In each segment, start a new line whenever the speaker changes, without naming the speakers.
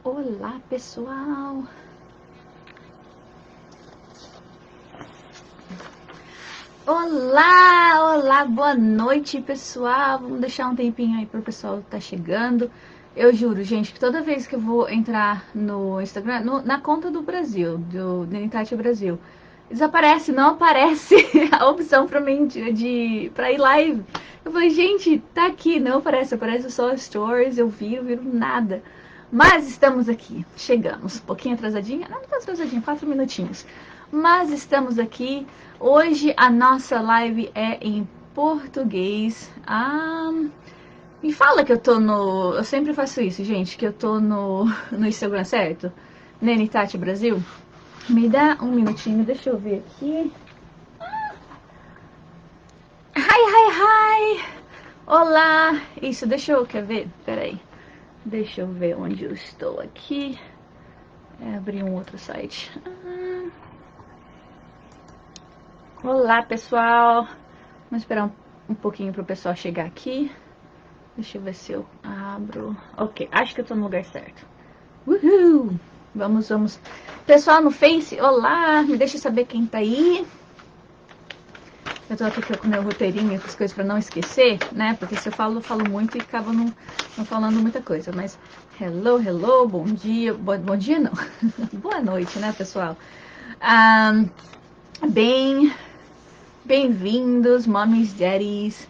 Olá, pessoal! Olá, olá, boa noite, pessoal! Vamos deixar um tempinho aí pro pessoal que tá chegando. Eu juro, gente, que toda vez que eu vou entrar no Instagram, na conta do Brasil, do Nenitati Brasil, desaparece, não aparece a opção pra mim pra ir live. Eu falei, gente, tá aqui, não aparece, aparece só stories, eu viro nada. Mas estamos aqui, chegamos, um pouquinho atrasadinha, não tá atrasadinha, 4 minutinhos. Mas estamos aqui. Hoje a nossa live é em português. Me fala que eu tô no. Eu sempre faço isso, gente, que eu tô no Instagram, certo? Nenitati Brasil. Me dá um minutinho, deixa eu ver aqui. Hi, hi, hi! Olá! Isso, deixa eu. Quer ver? Peraí. Deixa eu ver onde eu estou aqui. Abrir um outro site. Olá, pessoal! Vamos esperar um pouquinho pro pessoal chegar aqui. Deixa eu ver se eu abro. Ok, acho que eu tô no lugar certo. Uhul! Vamos. Pessoal no Face, olá! Me deixa saber quem tá aí. Eu tô aqui com o meu roteirinho, essas coisas pra não esquecer, né? Porque se eu falo muito e acabo não falando muita coisa. Mas hello, bom dia. Bom dia não. Boa noite, né, pessoal? Bem-vindos, mommies, daddies,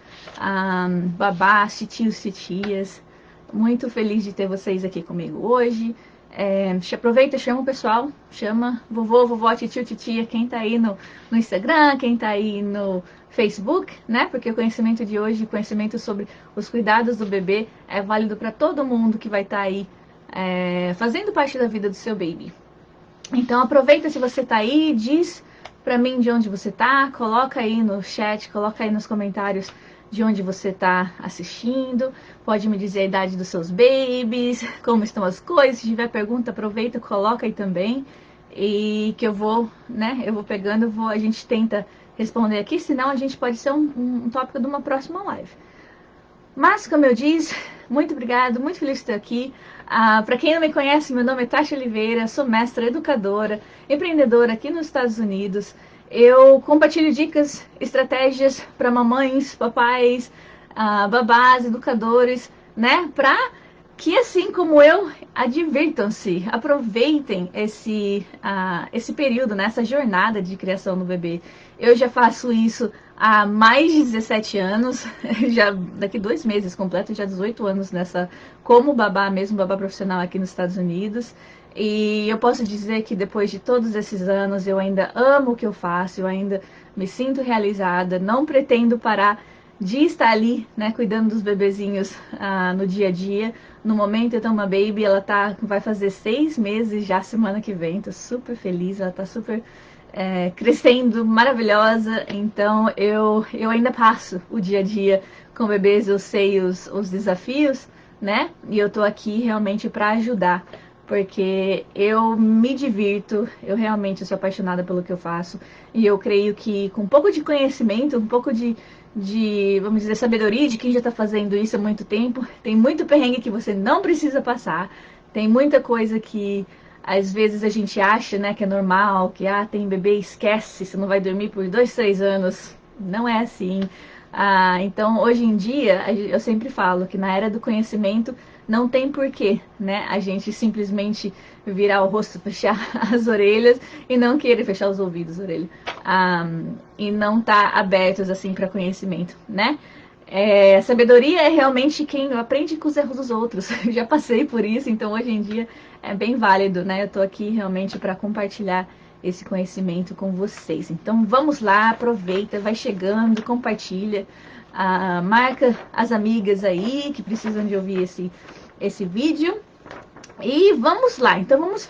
babás, tios, tias. Muito feliz de ter vocês aqui comigo hoje. Aproveita, chama o pessoal, chama vovô, vovó, tio, titia, quem tá aí no Instagram, quem tá aí no Facebook, né? Porque o conhecimento de hoje, conhecimento sobre os cuidados do bebê, é válido para todo mundo que vai estar aí fazendo parte da vida do seu baby. Então aproveita se você tá aí, diz pra mim de onde você tá, coloca aí no chat, coloca aí nos comentários de onde você tá assistindo, pode me dizer a idade dos seus babies, como estão as coisas, se tiver pergunta, aproveita, coloca aí também, e que eu vou, né, eu vou pegando, a gente tenta responder aqui, senão a gente pode ser um tópico de uma próxima live. Mas, como eu disse, muito obrigado, muito feliz de estar aqui. Para quem não me conhece, meu nome é Tati Oliveira, sou mestra, educadora, empreendedora aqui nos Estados Unidos. Eu compartilho dicas, estratégias para mamães, papais, babás, educadores, né? Para que, assim como eu, divirtam-se, aproveitem esse período, né? Essa jornada de criação do bebê. Eu já faço isso há mais de 17 anos, já daqui 2 meses completo, já 18 anos como babá mesmo, babá profissional aqui nos Estados Unidos. E eu posso dizer que depois de todos esses anos, eu ainda amo o que eu faço, eu ainda me sinto realizada, não pretendo parar de estar ali, né, cuidando dos bebezinhos no dia a dia. No momento eu tenho uma baby, ela vai fazer 6 meses já semana que vem, tô super feliz, ela tá super crescendo, maravilhosa. Então eu ainda passo o dia a dia com bebês, eu sei os desafios, né? E eu tô aqui realmente para ajudar, porque eu me divirto, eu realmente sou apaixonada pelo que eu faço e eu creio que com um pouco de conhecimento, um pouco vamos dizer, sabedoria de quem já está fazendo isso há muito tempo, tem muito perrengue que você não precisa passar, tem muita coisa que às vezes a gente acha, né, que é normal, que tem bebê, esquece, você não vai dormir por 2, 3 anos. Não é assim. Então, hoje em dia, eu sempre falo que na era do conhecimento não tem porquê, né, a gente simplesmente virar o rosto, fechar as orelhas e não querer fechar os ouvidos, orelha, e não estar abertos assim para conhecimento, né? Sabedoria é realmente quem aprende com os erros dos outros. Eu já passei por isso, então hoje em dia é bem válido, né? Eu tô aqui realmente para compartilhar esse conhecimento com vocês. Então vamos lá, aproveita, vai chegando, compartilha, marca as amigas aí que precisam de ouvir esse vídeo. E vamos lá, então vamos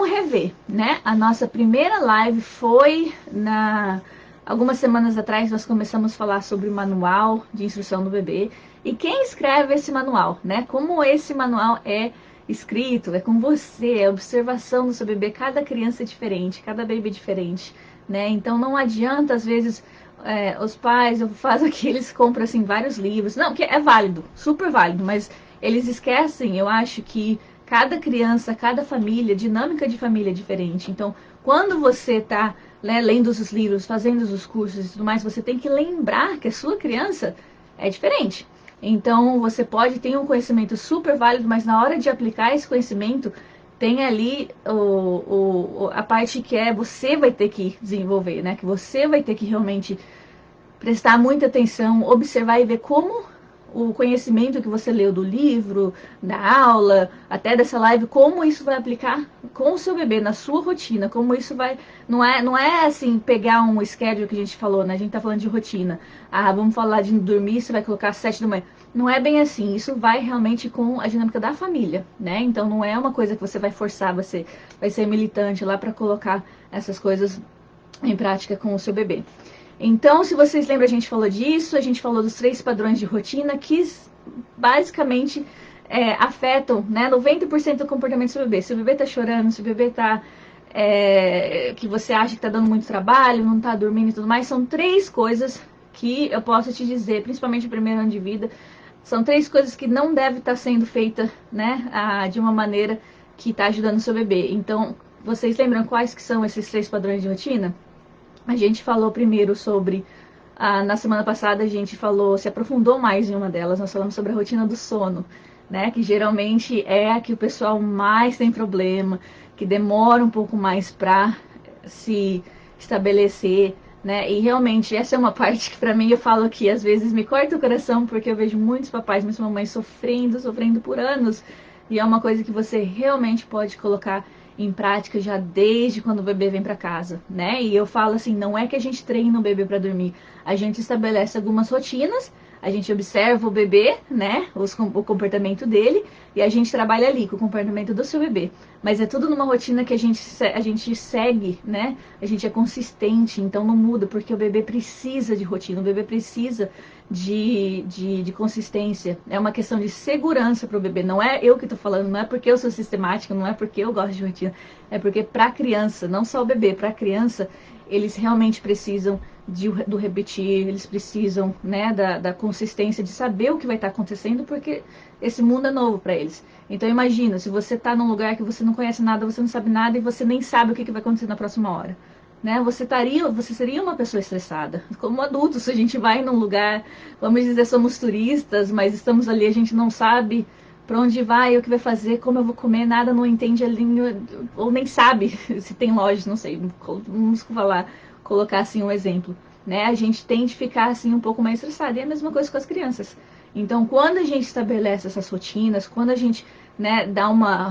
rever, né? A nossa primeira live foi algumas semanas atrás, nós começamos a falar sobre o manual de instrução do bebê e quem escreve esse manual, né? Como esse manual é escrito, é com você, é observação do seu bebê, cada criança é diferente, cada bebê é diferente, né? Então não adianta, às vezes, os pais, eu faço aqui, eles compram assim vários livros, não, que é válido, super válido, mas eles esquecem, eu acho que Cada criança, cada família, dinâmica de família é diferente. Então, quando você está, né, lendo os livros, fazendo os cursos e tudo mais, você tem que lembrar que a sua criança é diferente. Então, você pode ter um conhecimento super válido, mas na hora de aplicar esse conhecimento, tem ali a parte que você vai ter que desenvolver, né? Que você vai ter que realmente prestar muita atenção, observar e ver como o conhecimento que você leu do livro, da aula, até dessa live, como isso vai aplicar com o seu bebê, na sua rotina, como isso vai... Não é assim, pegar um schedule que a gente falou, né? A gente tá falando de rotina. Ah, vamos falar de dormir, você vai colocar às 7 da manhã. Não é bem assim, isso vai realmente com a dinâmica da família, né? Então não é uma coisa que você vai forçar, você vai ser militante lá para colocar essas coisas em prática com o seu bebê. Então, se vocês lembram, a gente falou disso, a gente falou dos 3 padrões de rotina que basicamente afetam, né, 90% do comportamento do seu bebê. Se o bebê está chorando, se o bebê está que você acha que está dando muito trabalho, não está dormindo e tudo mais, são 3 coisas que eu posso te dizer, principalmente no primeiro ano de vida, são 3 coisas que não devem estar sendo feitas, né, de uma maneira que está ajudando o seu bebê. Então, vocês lembram quais que são esses 3 padrões de rotina? A gente falou primeiro sobre, na semana passada a gente falou, se aprofundou mais em uma delas, nós falamos sobre a rotina do sono, né? Que geralmente é a que o pessoal mais tem problema, que demora um pouco mais para se estabelecer, né? E realmente essa é uma parte que para mim eu falo que às vezes me corta o coração, porque eu vejo muitos papais, muitas mamães sofrendo por anos, e é uma coisa que você realmente pode colocar em prática já desde quando o bebê vem para casa, né? E eu falo assim, não é que a gente treina o bebê para dormir, a gente estabelece algumas rotinas, a gente observa o bebê, né, o comportamento dele, e a gente trabalha ali com o comportamento do seu bebê. Mas é tudo numa rotina que a gente segue, né? A gente é consistente, então não muda, porque o bebê precisa de rotina, o bebê precisa de consistência. É uma questão de segurança para o bebê. Não é eu que estou falando, não é porque eu sou sistemática, não é porque eu gosto de rotina, é porque para a criança, não só o bebê, para a criança, eles realmente precisam do repetir, eles precisam, né, da consistência, de saber o que vai estar acontecendo, porque esse mundo é novo para eles. Então imagina, se você está num lugar que você não conhece nada, você não sabe nada e você nem sabe o que vai acontecer na próxima hora. Né? Você seria uma pessoa estressada. Como adultos, se a gente vai num lugar, vamos dizer, somos turistas, mas estamos ali, a gente não sabe para onde vai, o que vai fazer, como eu vou comer, nada, não entende a língua, ou nem sabe se tem loja, não sei, vamos falar, colocar assim um exemplo. Né? A gente tem de ficar assim um pouco mais estressado. E é a mesma coisa com as crianças. Então, quando a gente estabelece essas rotinas, quando a gente, né,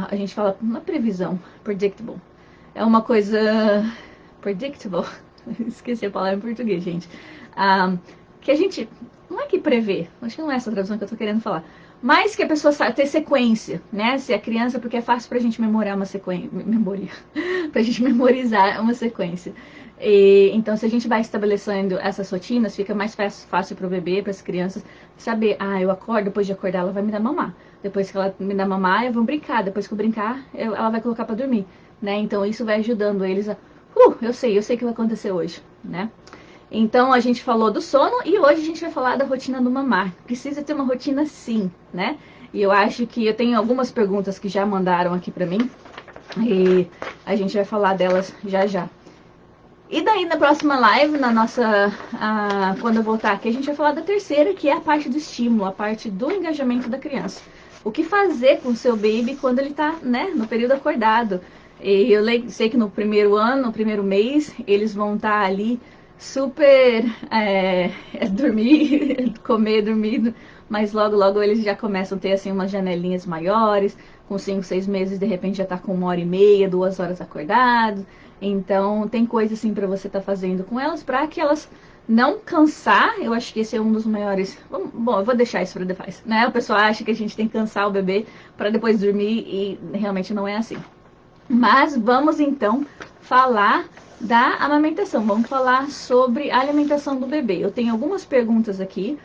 a gente fala uma previsão, predictable, é uma coisa predictable, esqueci a palavra em português, gente, que a gente, não é que prevê, acho que não é essa a tradução que eu tô querendo falar, mas que a pessoa sabe ter sequência, né, se a criança, porque é fácil pra gente memorizar uma sequência, pra gente memorizar uma sequência. Então, se a gente vai estabelecendo essas rotinas, fica mais fácil para o bebê, para as crianças, saber, eu acordo, depois de acordar ela vai me dar mamar. Depois que ela me dá mamar, eu vou brincar. Depois que eu brincar, ela vai colocar para dormir, né? Então, isso vai ajudando eles a, eu sei o que vai acontecer hoje, né? Então, a gente falou do sono e hoje a gente vai falar da rotina do mamar. Precisa ter uma rotina sim, né? E eu acho que eu tenho algumas perguntas que já mandaram aqui para mim e a gente vai falar delas já já. E daí na próxima live, quando eu voltar aqui, a gente vai falar da terceira, que é a parte do estímulo, a parte do engajamento da criança. O que fazer com o seu baby quando ele está, né, no período acordado. E eu sei que no primeiro ano, no primeiro mês, eles vão estar ali super dormir, comer, dormir, mas logo eles já começam a ter assim umas janelinhas maiores, com 5, 6 meses, de repente já está com 1h30, 2 horas acordado. Então, tem coisa assim para você estar fazendo com elas, para que elas não cansar. Eu acho que esse é um dos maiores. Bom, eu vou deixar isso para depois, né? O pessoal acha que a gente tem que cansar o bebê para depois dormir e realmente não é assim. Mas vamos então falar da amamentação. Vamos falar sobre a alimentação do bebê. Eu tenho algumas perguntas aqui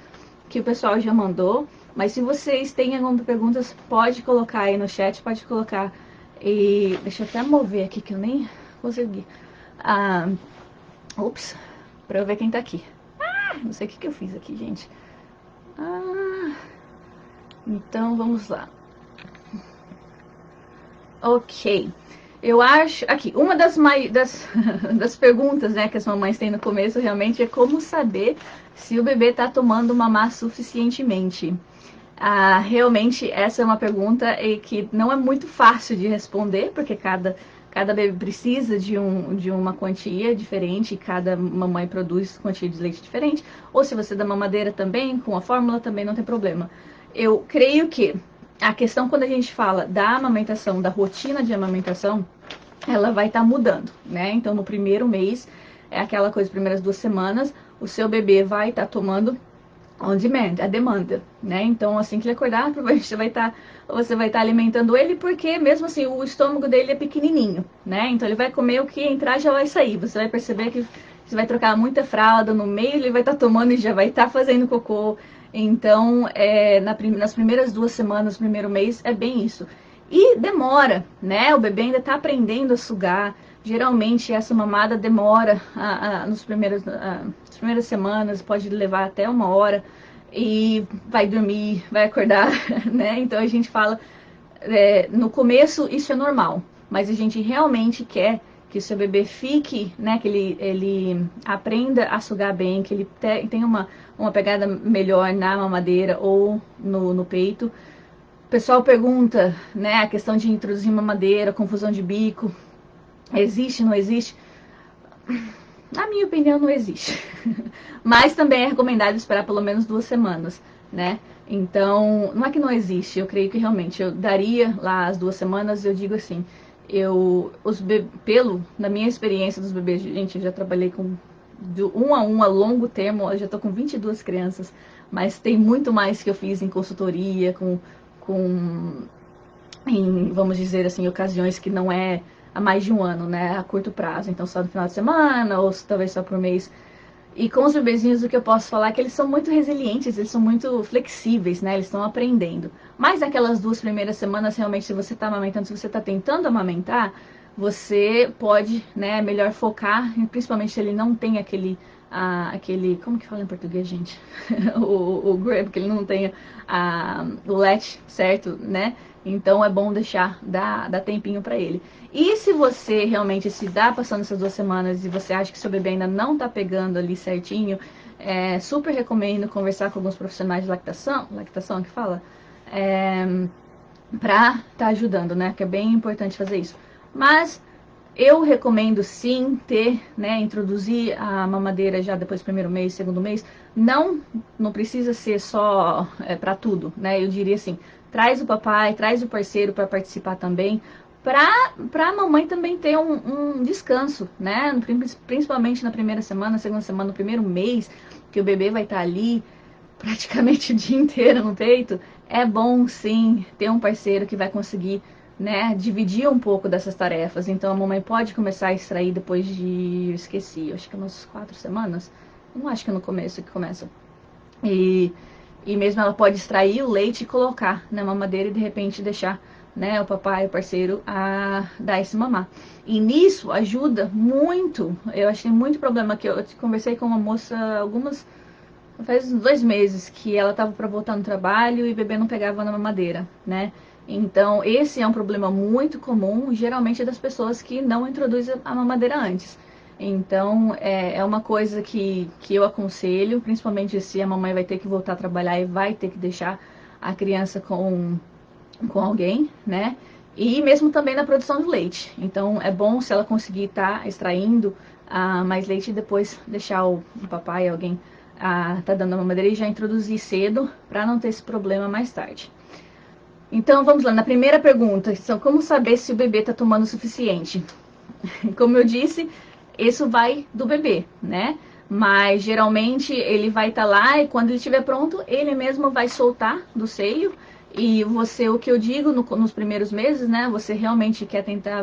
que o pessoal já mandou, mas se vocês têm algumas perguntas, pode colocar aí no chat, pode colocar. E deixa eu até mover aqui que eu nem consegui. Ups, pra eu ver quem tá aqui. Não sei o que eu fiz aqui, gente. Então vamos lá. Ok. Eu acho, aqui, uma das perguntas, né, que as mamães têm no começo realmente é como saber se o bebê está tomando mamar suficientemente. Realmente, essa é uma pergunta que não é muito fácil de responder, porque cada bebê precisa de uma quantia diferente, cada mamãe produz quantia de leite diferente, ou se você dá mamadeira também, com a fórmula também não tem problema. Eu creio que a questão quando a gente fala da amamentação, da rotina de amamentação, ela vai estar mudando, né? Então, no primeiro mês, é aquela coisa, primeiras 2 semanas, o seu bebê vai estar tomando on demand, a demanda, né? Então, assim que ele acordar, provavelmente você vai estar alimentando ele, porque mesmo assim o estômago dele é pequenininho, né? Então ele vai comer o que entrar já vai sair. Você vai perceber que você vai trocar muita fralda no meio, ele vai estar tomando e já vai estar fazendo cocô. Então, nas primeiras 2 semanas, primeiro mês, é bem isso. E demora, né? O bebê ainda está aprendendo a sugar. Geralmente essa mamada demora nas primeiras semanas, pode levar até 1 hora e vai dormir, vai acordar, né? Então a gente fala, no começo isso é normal, mas a gente realmente quer que o seu bebê fique, né? Que ele aprenda a sugar bem, que ele tenha uma pegada melhor na mamadeira ou no peito. O pessoal pergunta, né? A questão de introduzir mamadeira, confusão de bico. Existe, não existe? Na minha opinião, não existe. Mas também é recomendado esperar pelo menos 2 semanas, né? Então, não é que não existe, eu creio que realmente eu daria lá as 2 semanas, eu digo assim, na minha experiência dos bebês, gente, eu já trabalhei com de 1 a 1 a longo termo, eu já tô com 22 crianças, mas tem muito mais que eu fiz em consultoria, vamos dizer assim, ocasiões que não é há mais de 1 ano, né? A curto prazo. Então, só no final de semana, ou talvez só por mês. E com os bebezinhos, o que eu posso falar é que eles são muito resilientes, eles são muito flexíveis, né? Eles estão aprendendo. Mas aquelas 2 primeiras semanas, realmente, se você está amamentando, se você está tentando amamentar, você pode, né, melhor focar, principalmente se ele não tem como que fala em português, gente? o grip, que ele não tem o latch certo, né? Então é bom dar tempinho para ele. E se você realmente se dá passando essas 2 semanas e você acha que seu bebê ainda não tá pegando ali certinho, super recomendo conversar com alguns profissionais de lactação que fala, pra tá ajudando, né? Que é bem importante fazer isso. Mas eu recomendo sim introduzir a mamadeira já depois do primeiro mês, segundo mês. Não precisa ser só para tudo, né? Eu diria assim, traz o papai, traz o parceiro para participar também, para a mamãe também ter um descanso, né? Principalmente na primeira semana, segunda semana, no primeiro mês, que o bebê vai estar ali praticamente o dia inteiro no peito, é bom sim ter um parceiro que vai conseguir, né, dividir um pouco dessas tarefas. Então a mamãe pode começar a extrair depois de, eu esqueci, acho que umas 4 semanas. Não acho que é no começo que começa. E, e mesmo ela pode extrair o leite e colocar na mamadeira e de repente deixar, né, o papai, o parceiro, a dar esse mamar. E nisso ajuda muito. Eu achei muito problema que eu conversei com uma moça faz uns 2 meses que ela estava para voltar no trabalho e o bebê não pegava na mamadeira, né? Então, esse é um problema muito comum, geralmente, das pessoas que não introduzem a mamadeira antes. Então, é uma coisa que eu aconselho, principalmente se a mamãe vai ter que voltar a trabalhar e vai ter que deixar a criança com alguém, né? E mesmo também na produção de leite. Então, é bom se ela conseguir estar extraindo mais leite e depois deixar o papai, alguém, tá dando a mamadeira e já introduzir cedo para não ter esse problema mais tarde. Então, vamos lá, na primeira pergunta, então, como saber se o bebê está tomando o suficiente? Como eu disse, isso vai do bebê, né? Mas geralmente ele vai estar lá e quando ele estiver pronto, ele mesmo vai soltar do seio. E você, o que eu digo nos primeiros meses, né? Você realmente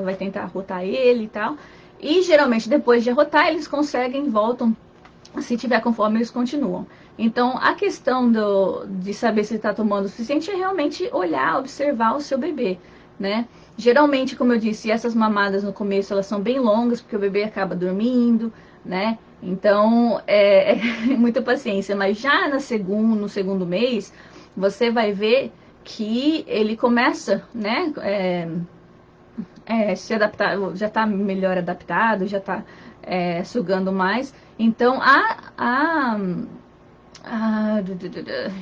vai tentar arrotar ele e tal. E geralmente depois de arrotar, eles conseguem, voltam. Se tiver com fome, eles continuam. Então, a questão de saber se está tomando o suficiente é realmente olhar, observar o seu bebê, né? Geralmente, como eu disse, essas mamadas no começo, elas são bem longas, porque o bebê acaba dormindo, né? Então, é muita paciência. Mas já no segundo mês, você vai ver que ele começa, né? se adaptar, já está melhor adaptado, já está sugando mais. Então,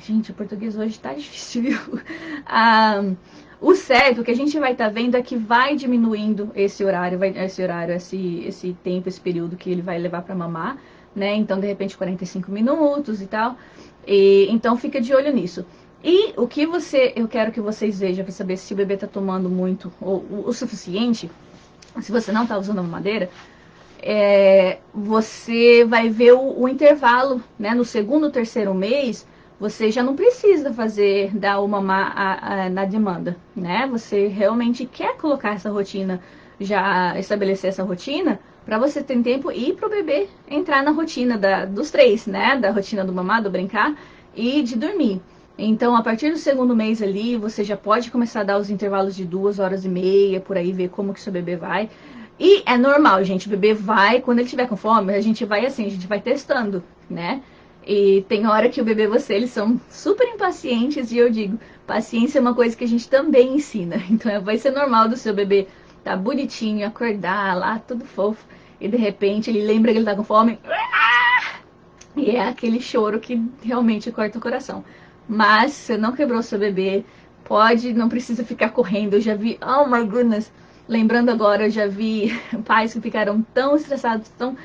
gente, o português hoje tá difícil, viu? O certo que a gente vai estar vendo é que vai diminuindo esse horário, esse tempo, esse período que ele vai levar para mamar, né? Então, de repente, 45 minutos e tal. Então, fica de olho nisso. E o que eu quero que vocês vejam para saber se o bebê está tomando muito ou o suficiente, se você não está usando a mamadeira, você vai ver o intervalo, né? No segundo, terceiro mês, você já não precisa dar o mamar na demanda, né? Você realmente quer colocar essa rotina, já estabelecer essa rotina, para você ter tempo e para o bebê entrar na rotina dos três, né? Da rotina do mamar, do brincar e de dormir. Então, a partir do segundo mês ali, você já pode começar a dar os intervalos de 2 horas e meia, por aí, ver como que seu bebê vai. E é normal, gente, o bebê vai, quando ele estiver com fome, a gente vai assim, a gente vai testando, né? E tem hora que o bebê e eles são super impacientes e eu digo, paciência é uma coisa que a gente também ensina. Então vai ser normal do seu bebê tá bonitinho, acordar lá, tudo fofo, e de repente ele lembra que ele tá com fome, e é aquele choro que realmente corta o coração. Mas você não quebrou seu bebê, não precisa ficar correndo. Eu já vi, oh my goodness, lembrando agora, eu já vi pais que ficaram tão estressados, tão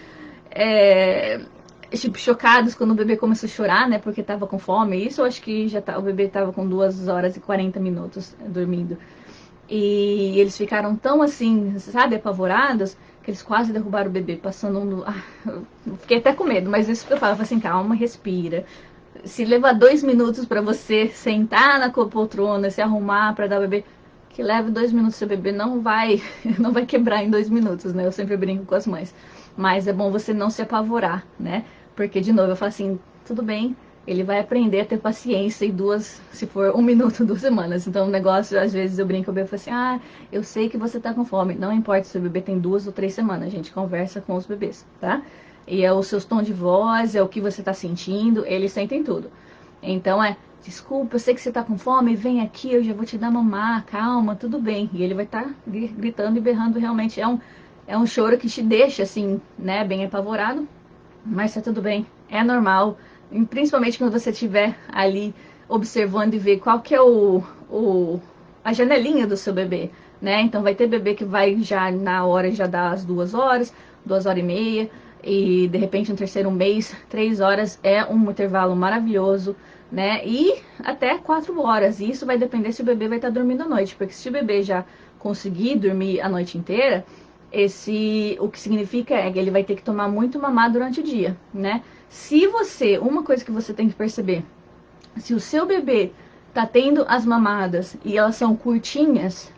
tipo, chocados quando o bebê começou a chorar, né? Porque tava com fome. Isso eu acho que o bebê tava com 2 horas e 40 minutos dormindo. E eles ficaram tão assim, sabe, apavorados, que eles quase derrubaram o bebê, passando eu fiquei até com medo, mas isso que eu falava assim, calma, respira. Se levar 2 minutos para você sentar na poltrona, se arrumar para dar o bebê, que leve 2 minutos, seu bebê não vai, não vai quebrar em 2 minutos, né? Eu sempre brinco com as mães. Mas é bom você não se apavorar, né? Porque, de novo, eu falo assim, tudo bem, ele vai aprender a ter paciência e se for 1 minuto, 2 semanas. Então, o negócio, às vezes eu brinco, o bebê fala assim, eu sei que você tá com fome. Não importa se o bebê tem 2 ou 3 semanas, a gente conversa com os bebês, tá? E é o seu tom de voz, é o que você tá sentindo, eles sentem tudo. Então, desculpa, eu sei que você tá com fome, vem aqui, eu já vou te dar mamar, calma, tudo bem. E ele vai estar gritando e berrando, realmente. É um choro que te deixa, assim, né, bem apavorado, mas tá tudo bem, é normal. Principalmente quando você estiver ali observando e ver qual que é a janelinha do seu bebê, né? Então vai ter bebê que vai já na hora já dar as 2 horas, 2 horas e meia, e de repente no terceiro mês, 3 horas é um intervalo maravilhoso, né? E até 4 horas. E isso vai depender se o bebê vai estar dormindo à noite, porque se o bebê já conseguir dormir a noite inteira, o que significa é que ele vai ter que tomar muito mamar durante o dia, né? Uma coisa que você tem que perceber, se o seu bebê tá tendo as mamadas e elas são curtinhas,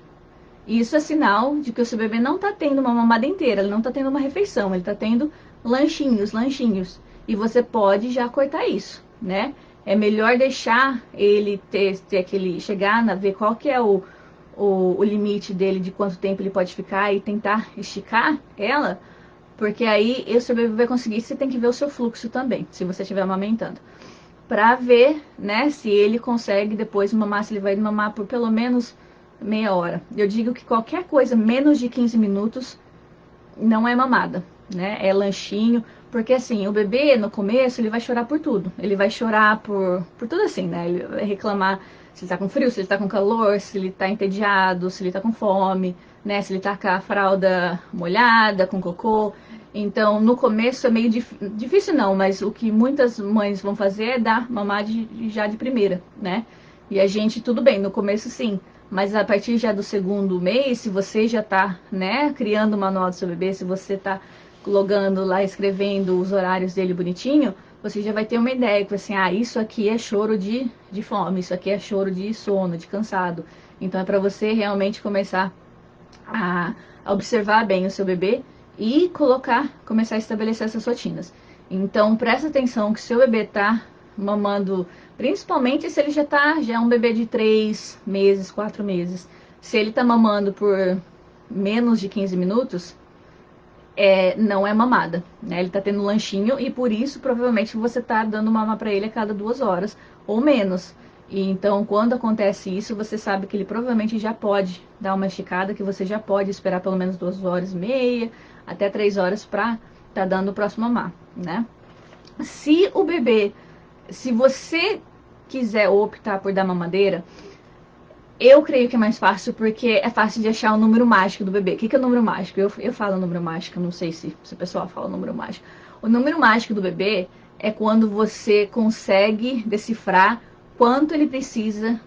isso é sinal de que o seu bebê não tá tendo uma mamada inteira, ele não tá tendo uma refeição, ele tá tendo lanchinhos. E você pode já cortar isso, né? É melhor deixar ele ter ver qual que é o limite dele de quanto tempo ele pode ficar e tentar esticar ela, porque aí o seu bebê vai conseguir. Você tem que ver o seu fluxo também, se você estiver amamentando, para ver, né, se ele consegue depois mamar, se ele vai mamar por pelo menos meia hora. Eu digo que qualquer coisa menos de 15 minutos não é mamada, né? É lanchinho, porque assim, o bebê no começo ele vai chorar por tudo. Ele vai chorar por tudo assim, né? Ele vai reclamar se ele tá com frio, se ele tá com calor, se ele tá entediado, se ele tá com fome, né? Se ele tá com a fralda molhada, com cocô. Então, no começo é meio difícil não, mas o que muitas mães vão fazer é dar mamar já de primeira, né? E a gente, tudo bem, no começo sim, mas a partir já do segundo mês, se você já tá, né, criando o manual do seu bebê, se você tá logando lá, escrevendo os horários dele bonitinho, você já vai ter uma ideia, que assim, isso aqui é choro de fome, isso aqui é choro de sono, de cansado. Então é para você realmente começar a observar bem o seu bebê e começar a estabelecer essas rotinas. Então presta atenção que seu bebê tá mamando, principalmente se ele já é um bebê de 3 meses, 4 meses. Se ele tá mamando por menos de 15 minutos, não é mamada, né? Ele tá tendo lanchinho e por isso provavelmente você tá dando mamar para ele a cada 2 horas ou menos. E então, quando acontece isso, você sabe que ele provavelmente já pode dar uma esticada, que você já pode esperar pelo menos 2 horas e meia, até 3 horas para tá dando o próximo mamar, né? Se o bebê, se você quiser optar por dar mamadeira, eu creio que é mais fácil porque é fácil de achar o número mágico do bebê. O que é o número mágico? Eu falo número mágico, não sei se o pessoal fala o número mágico. O número mágico do bebê é quando você consegue decifrar quanto ele precisa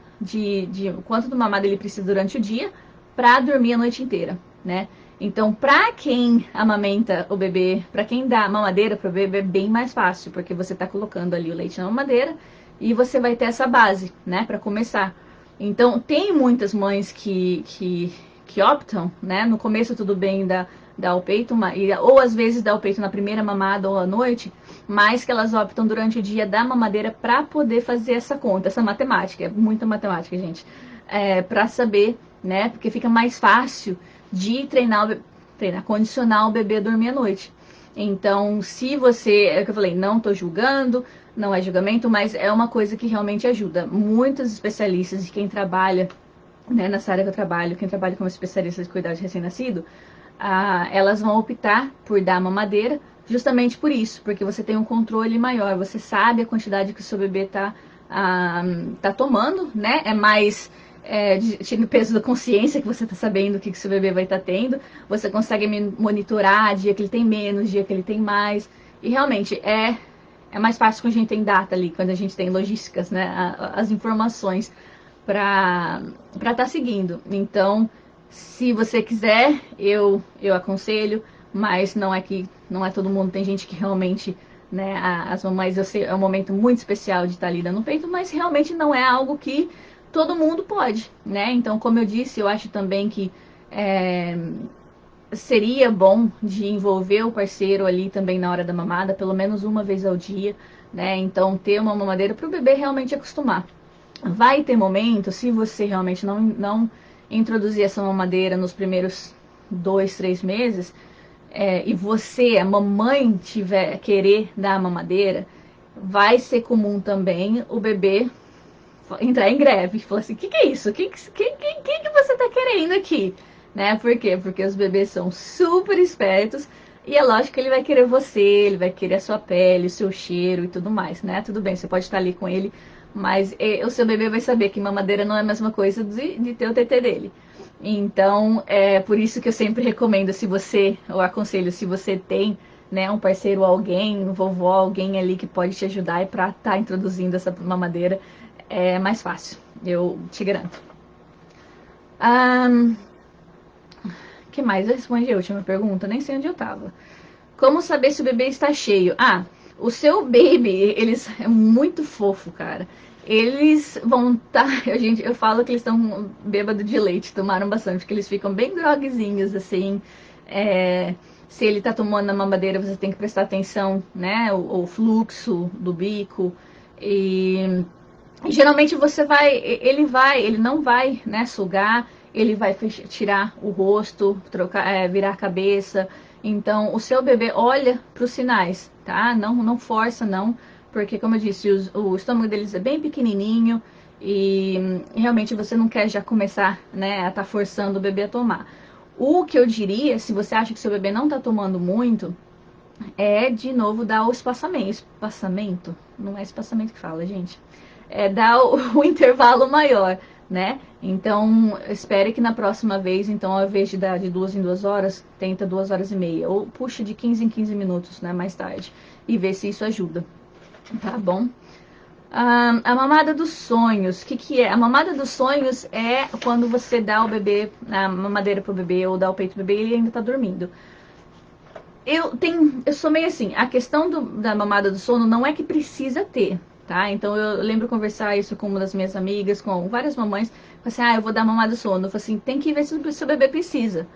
quanto do mamado ele precisa durante o dia para dormir a noite inteira, né? Então, para quem amamenta o bebê, para quem dá mamadeira para o bebê, é bem mais fácil, porque você está colocando ali o leite na mamadeira e você vai ter essa base, né, para começar. Então, tem muitas mães que optam, né? No começo tudo bem dar o peito, ou às vezes dar o peito na primeira mamada ou à noite, mas que elas optam durante o dia da mamadeira para poder fazer essa conta, essa matemática. É muita matemática, gente. Para saber, né? Porque fica mais fácil de condicionar o bebê a dormir à noite. Então, se você, é o que eu falei, não estou julgando, não é julgamento, mas é uma coisa que realmente ajuda. Muitos especialistas de quem trabalha, né, nessa área que eu trabalho, quem trabalha como especialista de cuidado de recém-nascido, elas vão optar por dar mamadeira justamente por isso, porque você tem um controle maior, você sabe a quantidade que o seu bebê tá tomando, né? É mais tira o peso da consciência que você está sabendo o que o seu bebê vai estar tendo, você consegue monitorar dia que ele tem menos, dia que ele tem mais, e realmente é mais fácil quando a gente tem data ali, quando a gente tem logísticas, né? As informações para estar seguindo. Então, se você quiser, eu aconselho, mas não é todo mundo. Tem gente que realmente, né, as mamães, eu sei, é um momento muito especial de estar ali dando peito, mas realmente não é algo que todo mundo pode, né? Então, como eu disse, eu acho também que seria bom de envolver o parceiro ali também na hora da mamada, pelo menos uma vez ao dia, né? Então, ter uma mamadeira para o bebê realmente acostumar. Vai ter momentos, se você realmente não introduzir essa mamadeira nos primeiros 2, 3 meses, e você, a mamãe, tiver querer dar a mamadeira, vai ser comum também o bebê entrar em greve. Falar assim, o que é isso? O que você tá querendo aqui? Né? Por quê? Porque os bebês são super espertos e é lógico que ele vai querer você, ele vai querer a sua pele, o seu cheiro e tudo mais, né? Tudo bem, você pode estar ali com ele, mas o seu bebê vai saber que mamadeira não é a mesma coisa de ter o TT dele. Então, é por isso que eu sempre recomendo, se você, ou aconselho, se você tem, né, um parceiro, alguém, um vovó, alguém ali que pode te ajudar e para estar introduzindo essa mamadeira, é mais fácil, eu te garanto. Que mais? Eu respondi a última pergunta, nem sei onde eu tava. Como saber se o bebê está cheio? O seu baby, eles é muito fofo, cara. Eles vão estar, eu falo que eles estão bêbados de leite, tomaram bastante, porque eles ficam bem groguezinhos, assim. Se ele tá tomando a mamadeira, você tem que prestar atenção, né? O fluxo do bico. E geralmente ele não vai, né, sugar, ele vai tirar o rosto, virar a cabeça. Então, o seu bebê olha para os sinais, tá? Não força, não, porque, como eu disse, o estômago deles é bem pequenininho e realmente você não quer já começar, né, a estar forçando o bebê a tomar. O que eu diria, se você acha que seu bebê não está tomando muito, é de novo dar o espaçamento. Espaçamento? Não é espaçamento que fala, gente. É dar o intervalo maior, né? Então, espere que na próxima vez, então, ao invés de dar de 2 em 2 horas, tenta 2 horas e meia. Ou puxa de 15 em 15 minutos, né? Mais tarde. E vê se isso ajuda. Tá bom? A mamada dos sonhos, o que é? A mamada dos sonhos é quando você dá o bebê, a mamadeira pro bebê ou dá o peito pro bebê e ele ainda tá dormindo. Eu sou meio assim, a questão da mamada do sono não é que precisa ter, tá? Então eu lembro conversar isso com uma das minhas amigas, com várias mamães, assim, eu vou dar mamada do sono. Eu falo assim, tem que ver se o seu bebê precisa.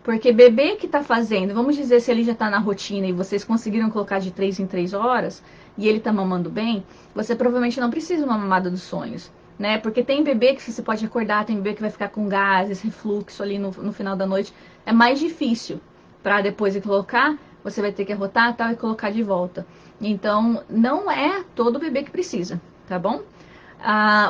Porque bebê que tá fazendo, vamos dizer se ele já tá na rotina e vocês conseguiram colocar de 3 em 3 horas e ele tá mamando bem, você provavelmente não precisa de uma mamada dos sonhos, né? Porque tem bebê que você pode acordar, tem bebê que vai ficar com gases, refluxo ali no final da noite. É mais difícil para depois de colocar, você vai ter que arrotar tal e colocar de volta. Então, não é todo bebê que precisa, tá bom?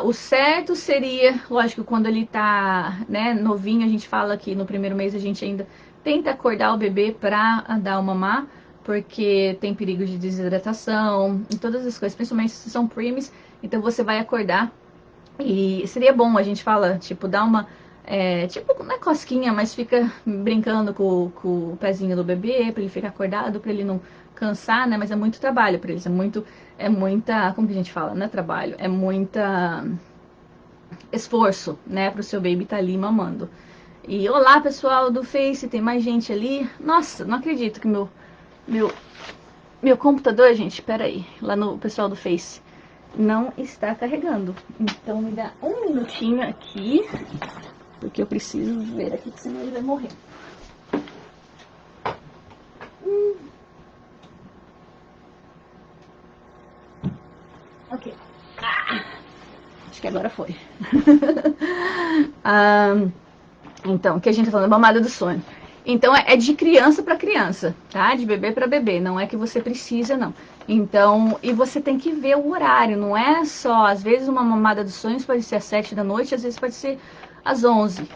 O certo seria, lógico, quando ele tá, né, novinho, a gente fala que no primeiro mês a gente ainda tenta acordar o bebê para dar o mamar, porque tem perigo de desidratação e todas as coisas, principalmente se são preemies, então você vai acordar e seria bom, a gente fala, tipo, dar uma, tipo, não é cosquinha, mas fica brincando com o pezinho do bebê, para ele ficar acordado, para ele não cansar, né, mas é muito trabalho para eles, é muita, como que a gente fala, não é trabalho, é muita esforço, né, para o seu baby estar ali mamando. E olá, pessoal do Face, tem mais gente ali. Nossa, não acredito que meu, meu computador, gente, espera aí, lá no pessoal do Face, não está carregando. Então me dá um minutinho aqui, porque eu preciso ver aqui, senão ele vai morrer. Ok. Acho que agora foi. Então, o que a gente tá falando? Mamada do sonho. Então, é de criança para criança, tá? De bebê para bebê. Não é que você precisa, não. Então, e você tem que ver o horário. Não é só, às vezes, uma mamada dos sonhos pode ser às 7 da noite, às vezes pode ser às 11,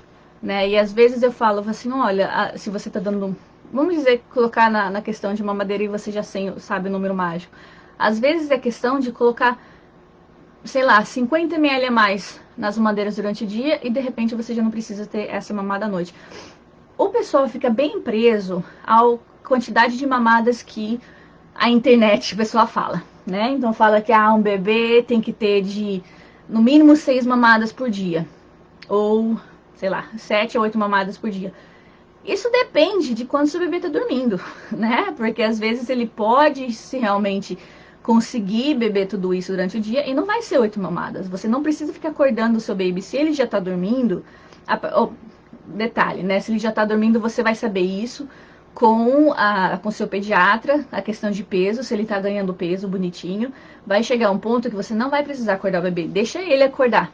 né? E às vezes eu falo assim, olha, se você tá dando... Vamos dizer, colocar na questão de mamadeira e você já sabe o número mágico. Às vezes é questão de colocar, sei lá, 50 ml a mais nas mamadeiras durante o dia e de repente você já não precisa ter essa mamada à noite. O pessoal fica bem preso à quantidade de mamadas que a internet, o pessoal fala, né? Então fala que um bebê tem que ter de no mínimo 6 mamadas por dia, ou sei lá, 7 ou 8 mamadas por dia. Isso depende de quando seu bebê está dormindo, né? Porque às vezes ele pode se realmente conseguir beber tudo isso durante o dia e não vai ser 8 mamadas. Você não precisa ficar acordando o seu baby se ele já está dormindo. Detalhe, né? Se ele já está dormindo, você vai saber isso com seu pediatra, a questão de peso, se ele está ganhando peso bonitinho. Vai chegar um ponto que você não vai precisar acordar o bebê, deixa ele acordar,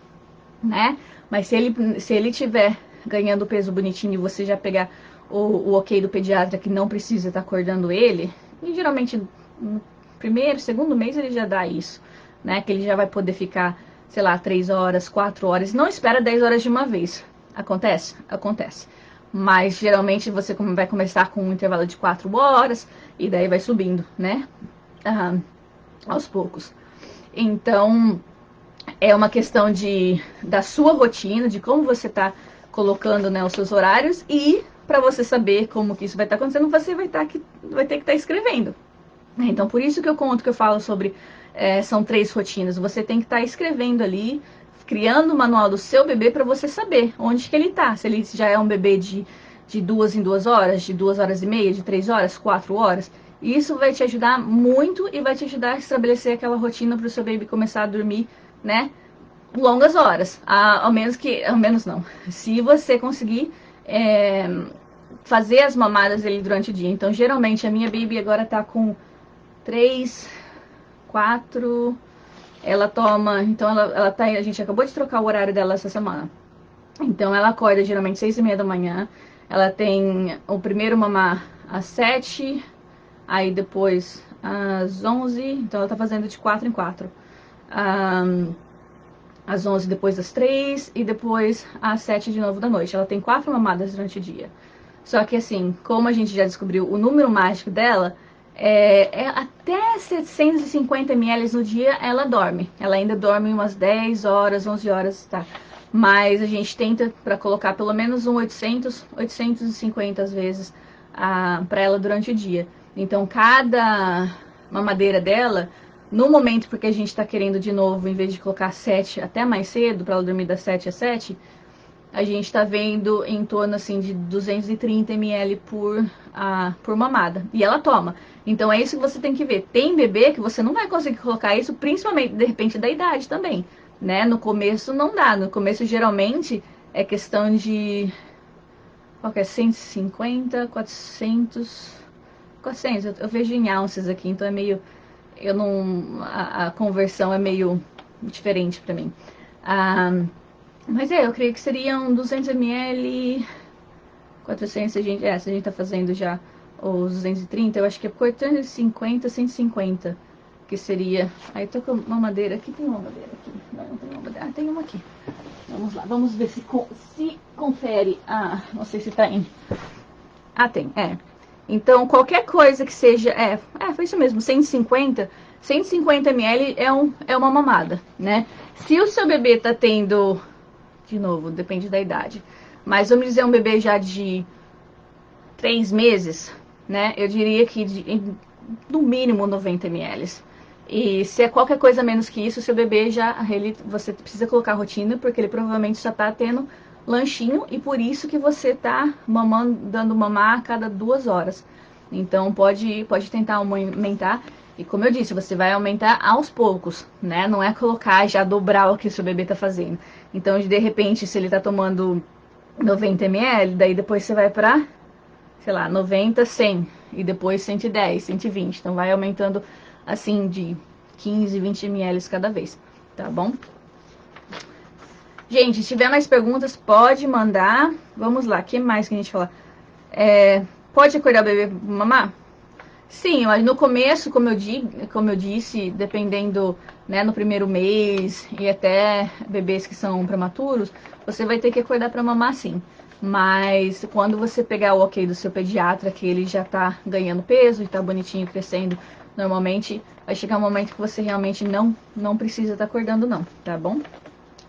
né? Mas se ele tiver ganhando peso bonitinho e você já pegar o ok do pediatra que não precisa estar acordando ele, e geralmente no primeiro, segundo mês ele já dá isso, né? Que ele já vai poder ficar, sei lá, 3 horas, 4 horas, não espera 10 horas de uma vez. Acontece? Acontece. Mas geralmente você vai começar com um intervalo de 4 horas e daí vai subindo, né? Aos poucos. Então, é uma questão da sua rotina, de como você está colocando, né, os seus horários e para você saber como que isso vai estar acontecendo, você vai ter que estar escrevendo. Então, por isso que eu conto que eu falo sobre são 3 rotinas. Você tem que estar escrevendo ali, criando o manual do seu bebê para você saber onde que ele está. Se ele já é um bebê de 2 em 2 horas, de 2 horas e meia, de 3 horas, 4 horas. Isso vai te ajudar muito e vai te ajudar a estabelecer aquela rotina para o seu baby começar a dormir, né? Longas horas. Ao menos não. Se você conseguir fazer as mamadas dele durante o dia. Então, geralmente, a minha baby agora tá com 3, 4. Ela toma. Então, ela tá. A gente acabou de trocar o horário dela essa semana. Então, ela acorda geralmente 6:30 da manhã. Ela tem o primeiro mamar às 7, aí depois às 11. Então, ela tá fazendo de 4 em 4. Às 11, depois das 3 e depois às 7 de novo da noite. Ela tem 4 mamadas durante o dia. Só que assim, como a gente já descobriu o número mágico dela, até 750 ml no dia ela dorme. Ela ainda dorme umas 10 horas, 11 horas, tá? Mas a gente tenta para colocar pelo menos 800, 850 às vezes para ela durante o dia. Então cada mamadeira dela, no momento porque a gente está querendo de novo, em vez de colocar 7 até mais cedo, para ela dormir das 7 às 7, a gente está vendo em torno assim de 230 ml por mamada. E ela toma. Então é isso que você tem que ver. Tem bebê que você não vai conseguir colocar isso, principalmente de repente da idade também, né? No começo não dá. No começo geralmente é questão de qual que é 150, 400, 400. Eu vejo em ounces aqui, então é meio eu não a conversão é meio diferente para mim. Mas eu creio que seriam 200 ml, 400, se a gente tá fazendo já os 230, eu acho que é 450, 150 que seria... Aí eu tô com uma mamadeira aqui, tem uma mamadeira aqui. Não tem uma mamadeira. Ah, tem uma aqui. Vamos lá, vamos ver se confere. Ah, não sei se tá indo. Ah, tem, Então, qualquer coisa que seja... foi isso mesmo, 150 ml é uma mamada, né? Se o seu bebê tá tendo... De novo, depende da idade. Mas vamos dizer um bebê já de 3 meses, né? Eu diria que no mínimo 90 ml. E se é qualquer coisa menos que isso, seu bebê você precisa colocar rotina, porque ele provavelmente já tá tendo lanchinho e por isso que você tá dando mamar a cada 2 horas. Então pode tentar aumentar. E como eu disse, você vai aumentar aos poucos, né? Não é colocar e já dobrar o que o seu bebê tá fazendo. Então, de repente, se ele tá tomando 90 ml, daí depois você vai pra, sei lá, 90, 100. E depois 110, 120. Então vai aumentando assim de 15, 20 ml cada vez, tá bom? Gente, se tiver mais perguntas, pode mandar. Vamos lá, o que mais que a gente fala? Pode acordar o bebê pra mamar? Sim, mas no começo, como eu disse, dependendo, né, no primeiro mês e até bebês que são prematuros, você vai ter que acordar para mamar sim. Mas quando você pegar o ok do seu pediatra, que ele já tá ganhando peso e tá bonitinho, crescendo, normalmente vai chegar um momento que você realmente não precisa estar acordando não, tá bom?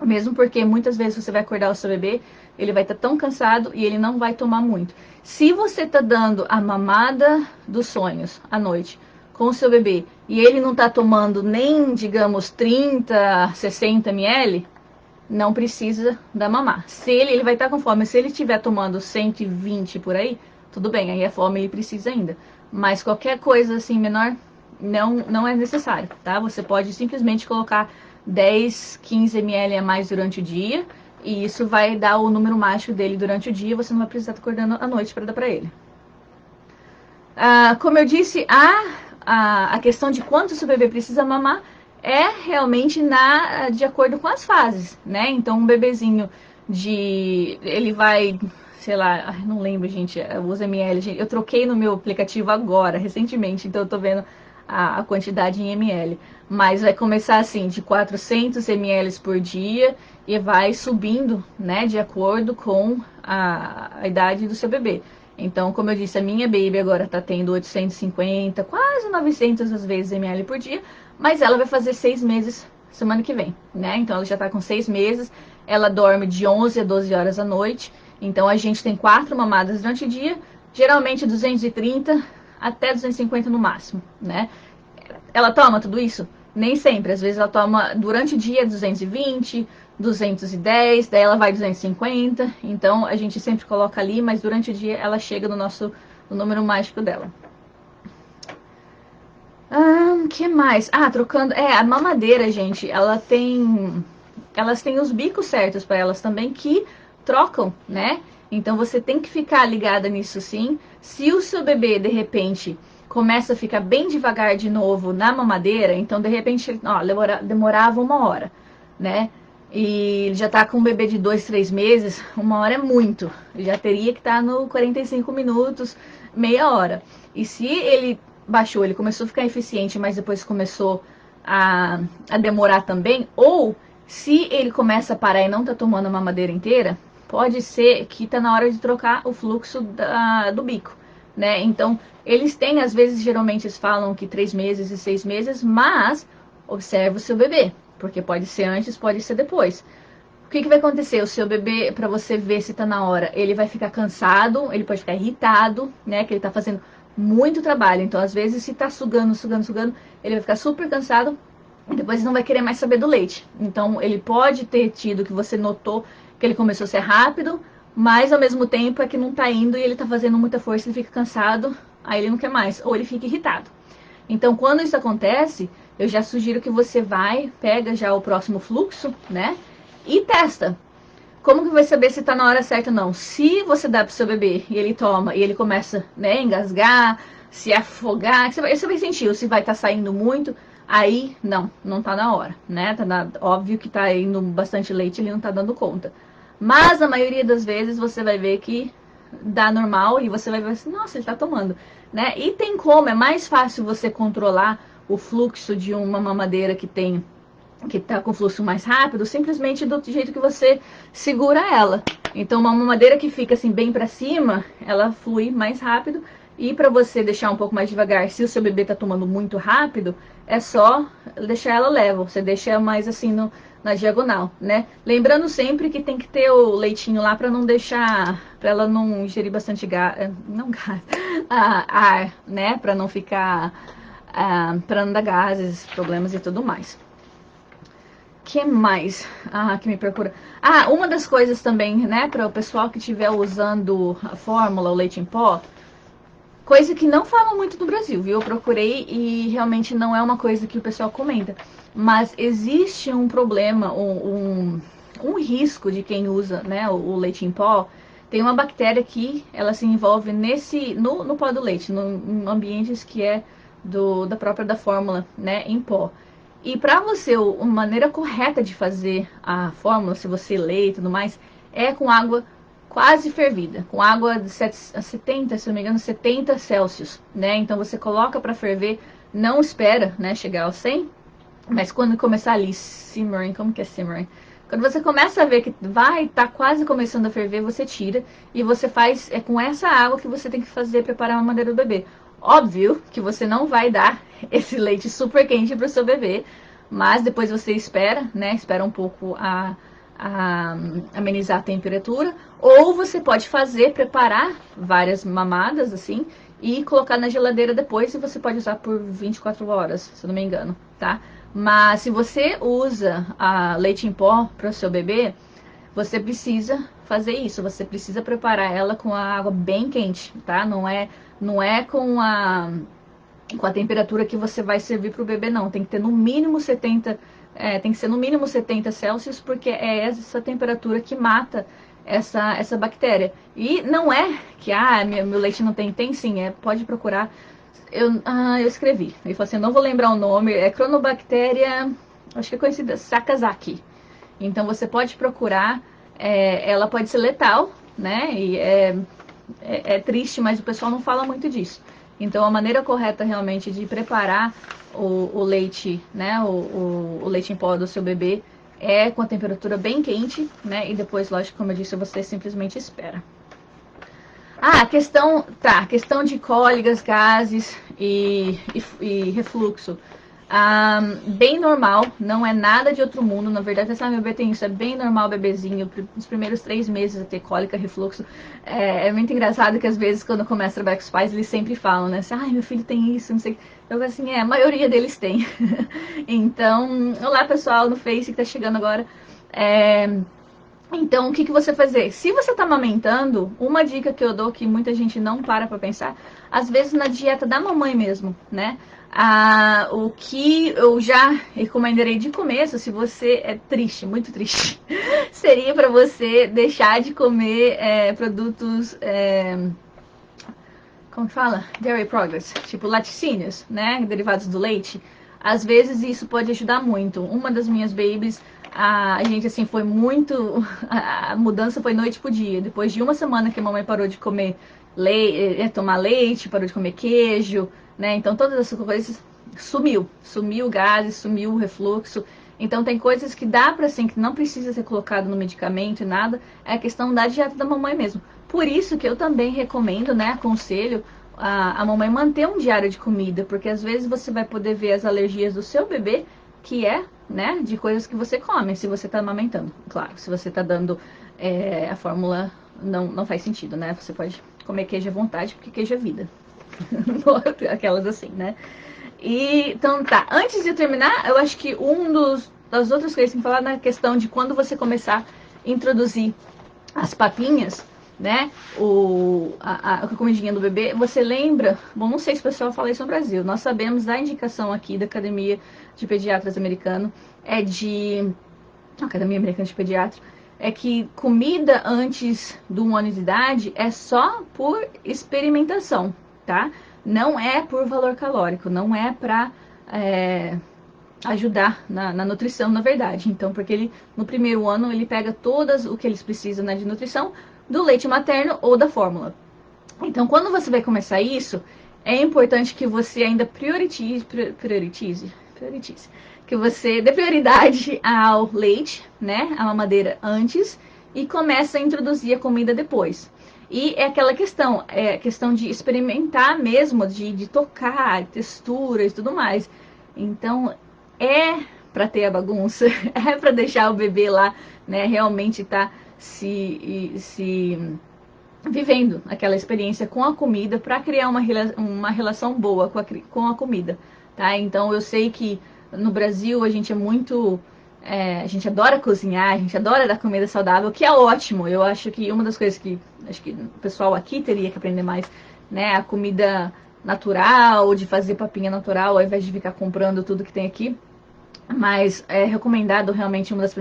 Mesmo porque muitas vezes você vai acordar o seu bebê, ele vai estar tão cansado e ele não vai tomar muito. Se você está dando a mamada dos sonhos à noite com o seu bebê e ele não está tomando nem, digamos, 30, 60 ml, não precisa dar mamar. Se ele vai estar com fome, se ele estiver tomando 120 por aí, tudo bem, aí a fome ele precisa ainda. Mas qualquer coisa assim menor, não é necessário, tá? Você pode simplesmente colocar 10, 15 ml a mais durante o dia e isso vai dar o número mágico dele durante o dia, você não vai precisar estar acordando à noite para dar para ele. Como eu disse, a questão de quanto o seu bebê precisa mamar é realmente de acordo com as fases, né? Então um bebezinho ele vai, sei lá, não lembro, gente, os ml, gente, eu troquei no meu aplicativo agora, recentemente, então eu tô vendo a quantidade em ml, mas vai começar assim, de 400 ml por dia e vai subindo, né, de acordo com a idade do seu bebê. Então, como eu disse, a minha baby agora tá tendo 850, quase 900 às vezes ml por dia, mas ela vai fazer 6 meses semana que vem, né? Então ela já tá com 6 meses, ela dorme de 11 a 12 horas à noite, então a gente tem 4 mamadas durante o dia, geralmente 230 até 250 no máximo, né? Ela toma tudo isso? Nem sempre, às vezes ela toma durante o dia 220, 210, daí ela vai 250, então a gente sempre coloca ali, mas durante o dia ela chega no número mágico dela. Que mais? Trocando, a mamadeira, gente, elas têm os bicos certos para elas também que trocam, né? Então você tem que ficar ligada nisso sim. Se o seu bebê de repente começa a ficar bem devagar de novo na mamadeira, então de repente, demorava 1 hora, né? E ele já tá com um bebê de 2, 3 meses, 1 hora é muito. Ele já teria que estar no 45 minutos, meia hora. E se ele baixou, ele começou a ficar eficiente, mas depois começou a demorar também, ou se ele começa a parar e não tá tomando a mamadeira inteira, pode ser que tá na hora de trocar o fluxo do bico, né? Então, eles têm, às vezes, geralmente eles falam que 3 meses e 6 meses, mas observe o seu bebê, porque pode ser antes, pode ser depois. O que vai acontecer? O seu bebê, para você ver se tá na hora, ele vai ficar cansado, ele pode ficar irritado, né? Que ele tá fazendo muito trabalho. Então, às vezes, se tá sugando, ele vai ficar super cansado e depois não vai querer mais saber do leite. Então, ele pode ter tido que você notou que ele começou a ser rápido, mas ao mesmo tempo é que não tá indo e ele tá fazendo muita força, ele fica cansado, aí ele não quer mais, ou ele fica irritado. Então, quando isso acontece, eu já sugiro que você pega já o próximo fluxo, né? E testa. Como que vai saber se tá na hora certa ou não? Se você dá pro seu bebê e ele toma e ele começa, né, a engasgar, se afogar, você vai sentir se vai estar saindo muito, aí não tá na hora, né? Óbvio que tá indo bastante leite, ele não tá dando conta. Mas a maioria das vezes você vai ver que dá normal e você vai ver assim, nossa, ele tá tomando, né? E tem como, é mais fácil você controlar o fluxo de uma mamadeira que está com fluxo mais rápido, simplesmente do jeito que você segura ela. Então, uma mamadeira que fica assim bem para cima, ela flui mais rápido. E para você deixar um pouco mais devagar, se o seu bebê está tomando muito rápido, é só deixar ela level. Você deixa mais assim na diagonal, né? Lembrando sempre que tem que ter o leitinho lá para não deixar, para ela não ingerir bastante gás, não gás, ar, né? Para não ficar, para não dar gases, problemas e tudo mais. Que mais? Que me procura. Uma das coisas também, né, para o pessoal que estiver usando a fórmula, o leite em pó, coisa que não falam muito no Brasil, viu? Eu procurei e realmente não é uma coisa que o pessoal comenta. Mas existe um problema, um risco de quem usa, né, o leite em pó. Tem uma bactéria que ela se envolve no pó do leite, em ambientes que é da própria da fórmula, né, em pó. E para você, a maneira correta de fazer a fórmula, se você lê e tudo mais, é com água quase fervida, com água de 70, se não me engano, 70 Celsius, né? Então você coloca para ferver, não espera, né, chegar ao 100, mas quando começar ali simmering, como que é simmering? Quando você começa a ver que vai estar quase começando a ferver, você tira e você faz, é com essa água que você tem que fazer, preparar a mamadeira do bebê. Óbvio que você não vai dar esse leite super quente para o seu bebê, mas depois você espera, né? Espera um pouco a amenizar a temperatura, ou você pode preparar várias mamadas assim e colocar na geladeira depois, e você pode usar por 24 horas, se eu não me engano, tá? Mas se você usa a leite em pó para o seu bebê, você precisa fazer isso, você precisa preparar ela com a água bem quente, tá? Não é com a temperatura que você vai servir para o bebê, não. Tem que ter no mínimo 70, tem que ser no mínimo 70 Celsius, porque é essa temperatura que mata essa bactéria. E não é que, meu leite não tem sim, pode procurar. Eu escrevi, eu falei assim, eu não vou lembrar o nome, é Cronobactéria, acho que é conhecida, Sakazaki. Então você pode procurar, ela pode ser letal, né? E é triste, mas o pessoal não fala muito disso. Então a maneira correta realmente de preparar o leite, né? O leite em pó do seu bebê é com a temperatura bem quente, né? E depois, lógico, como eu disse, você simplesmente espera. Questão de cólicas, gases e refluxo. Bem normal, não é nada de outro mundo. Na verdade, essa meu bebê tem isso, é bem normal, bebezinho, nos primeiros 3 meses a ter cólica, refluxo. É muito engraçado que às vezes quando começa a trabalhar com os pais, eles sempre falam, né? Assim, meu filho tem isso, não sei. Eu falo assim, a maioria deles tem. Então, olá pessoal no Face que tá chegando agora. Então, o que você fazer? Se você está amamentando, uma dica que eu dou que muita gente não para pensar, às vezes na dieta da mamãe mesmo, né? O que eu já recomendarei de começo, se você é triste, muito triste, seria para você deixar de comer produtos, como que fala? Dairy products, tipo laticínios, né? Derivados do leite. Às vezes isso pode ajudar muito. Uma das minhas babies, a gente assim foi muito, a mudança foi noite pro dia. Depois de uma semana que a mamãe parou de comer leite, tomar leite, parou de comer queijo, né? Então todas essas coisas sumiu o gases, sumiu o refluxo. Então tem coisas que dá para assim, que não precisa ser colocado no medicamento e nada, é a questão da dieta da mamãe mesmo. Por isso que eu também recomendo, né, aconselho a mamãe manter um diário de comida, porque às vezes você vai poder ver as alergias do seu bebê, que né, de coisas que você come, se você está amamentando. Claro, se você está dando a fórmula, não faz sentido, né? Você pode comer queijo à vontade, porque queijo é vida. Aquelas assim, né? Então tá, antes de eu terminar, eu acho que das outras coisas que eu falar na questão de quando você começar a introduzir as papinhas, né, a comidinha do bebê, você lembra, bom, não sei se o pessoal fala isso no Brasil, nós sabemos da indicação aqui da Academia de Pediatras Americano, Academia Americana de Pediatria, é que comida antes do 1 ano de idade é só por experimentação, tá? Não é por valor calórico, não é para ajudar na nutrição, na verdade. Então, porque ele, no primeiro ano, ele pega todas o que eles precisam, né, de nutrição do leite materno ou da fórmula. Então, quando você vai começar isso, é importante que você ainda priorize, que você dê prioridade ao leite, né, a mamadeira antes e comece a introduzir a comida depois. E é aquela questão, é questão de experimentar mesmo, de tocar, texturas e tudo mais. Então, é para ter a bagunça, é para deixar o bebê lá, né, realmente tá se vivendo aquela experiência com a comida para criar uma relação boa com a comida, tá? Então eu sei que no Brasil a gente é muito a gente adora cozinhar, a gente adora dar comida saudável, que é ótimo. Eu acho que uma das coisas que acho que o pessoal aqui teria que aprender mais, né, a comida natural, de fazer papinha natural, ao invés de ficar comprando tudo que tem aqui. Mas é recomendado realmente uma das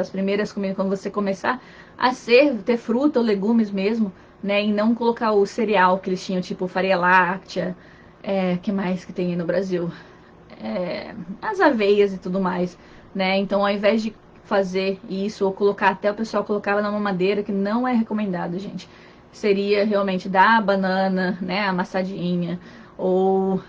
primeiras comidas quando você começar a ter fruta ou legumes mesmo, né? E não colocar o cereal que eles tinham, tipo farinha láctea, que mais que tem aí no Brasil? As aveias e tudo mais, né? Então ao invés de fazer isso ou colocar, até o pessoal colocava na mamadeira, que não é recomendado, gente. Seria realmente dar a banana, né? Amassadinha, ou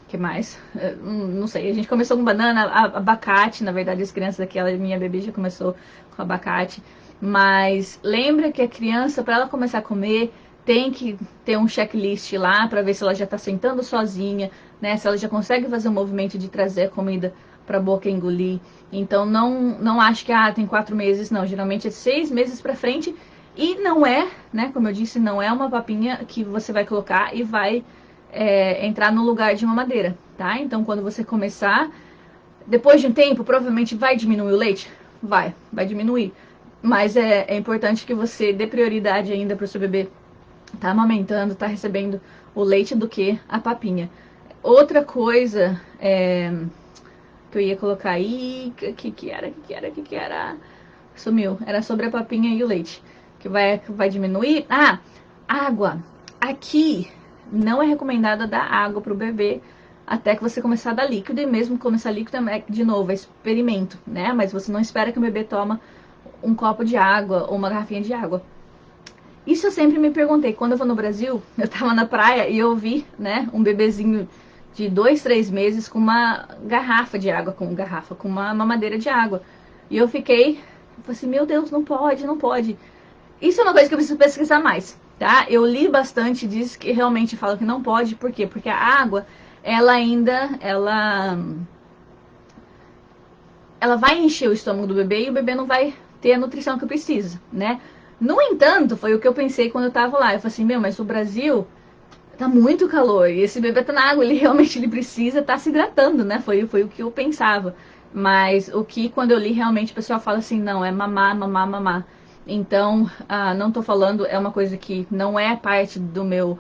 que mais? Não sei, a gente começou com banana, abacate, na verdade as crianças daquela minha bebê já começou com abacate, mas lembra que a criança, para ela começar a comer, tem que ter um checklist lá para ver se ela já está sentando sozinha, né? Se ela já consegue fazer o movimento de trazer a comida para a boca e engolir. Então não acho que tem 4 meses, não. Geralmente é 6 meses para frente e não é, né? Como eu disse, não é uma papinha que você vai colocar e vai entrar no lugar de mamadeira, tá? Então, quando você começar, depois de um tempo, provavelmente vai diminuir o leite? Vai diminuir. Mas é importante que você dê prioridade ainda para o seu bebê tá amamentando, tá recebendo o leite do que a papinha. Outra coisa que eu ia colocar aí, que era? Sumiu. Era sobre a papinha e o leite. Que vai diminuir. Água. Aqui não é recomendado dar água pro bebê até que você começar a dar líquido. E mesmo começar líquido, de novo, é experimento, né? Mas você não espera que o bebê toma um copo de água ou uma garrafinha de água. Isso eu sempre me perguntei. Quando eu vou no Brasil, eu tava na praia e eu vi, né, um bebezinho de 2, 3 meses com uma garrafa de água, com uma mamadeira de água. E eu falei assim, meu Deus, não pode, não pode. Isso é uma coisa que eu preciso pesquisar mais, tá? Eu li bastante, diz que realmente fala que não pode, por quê? Porque a água, ela vai encher o estômago do bebê e o bebê não vai ter a nutrição que precisa, né? No entanto, foi o que eu pensei quando eu tava lá. Eu falei assim, mas o Brasil tá muito calor e esse bebê tá na água, ele realmente precisa estar se hidratando, né? Foi o que eu pensava. Mas o que quando eu li realmente o pessoal fala assim, não, é mamar, mamar, mamar. Então, não tô falando, é uma coisa que não é parte do meu,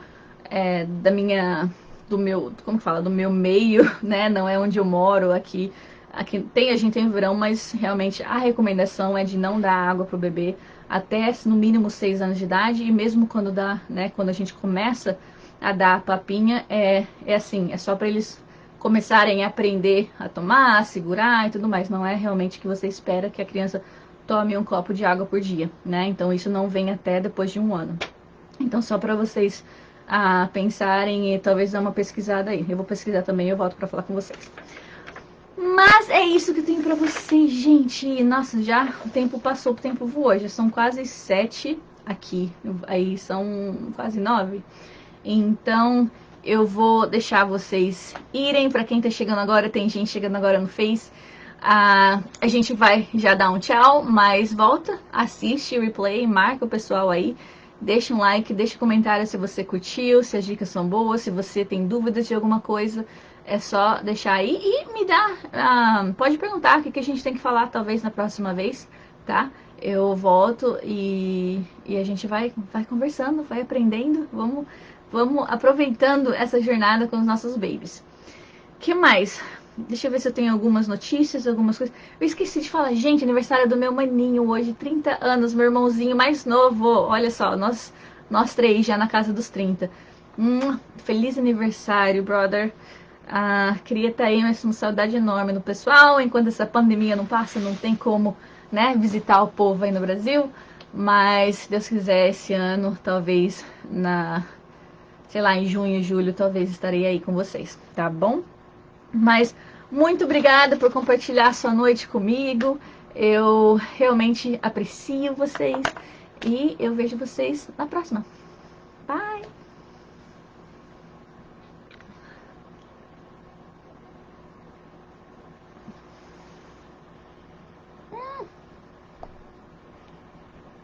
do meu, como que fala, do meu meio, né? Não é onde eu moro aqui. Aqui a gente tem verão, mas realmente a recomendação é de não dar água pro bebê até no mínimo 6 anos de idade e mesmo quando dá, né? Quando a gente começa a dar a papinha, é assim, é só para eles começarem a aprender a tomar, a segurar e tudo mais. Não é realmente que você espera que a criança tome um copo de água por dia, né? Então isso não vem até depois de 1 ano. Então só para vocês pensarem e talvez dar uma pesquisada aí. Eu vou pesquisar também e eu volto para falar com vocês. Mas é isso que eu tenho pra vocês, gente. Nossa, já o tempo passou, o tempo voou. Já são quase 7 aqui. Aí são quase 9. Então eu vou deixar vocês irem. Pra quem tá chegando agora, tem gente chegando agora no Face. A gente vai já dar um tchau, mas volta, assiste o replay, marca o pessoal aí. Deixa um like, deixa um comentário se você curtiu, se as dicas são boas, se você tem dúvidas de alguma coisa. É só deixar aí e me dá. Pode perguntar o que a gente tem que falar, talvez na próxima vez, tá? Eu volto e a gente vai conversando, vai aprendendo. Vamos aproveitando essa jornada com os nossos babies. O que mais? Deixa eu ver se eu tenho algumas notícias, algumas coisas. Eu esqueci de falar, gente, aniversário do meu maninho hoje, 30 anos, meu irmãozinho mais novo. Olha só, nós 3 já na casa dos 30. Feliz aniversário, brother. Queria estar aí, mas uma saudade enorme no pessoal. Enquanto essa pandemia não passa, não tem como, né, visitar o povo aí no Brasil. Mas, se Deus quiser, esse ano, talvez sei lá, em junho, julho, talvez estarei aí com vocês, tá bom? Mas muito obrigada por compartilhar sua noite comigo. Eu realmente aprecio vocês e eu vejo vocês na próxima. Bye!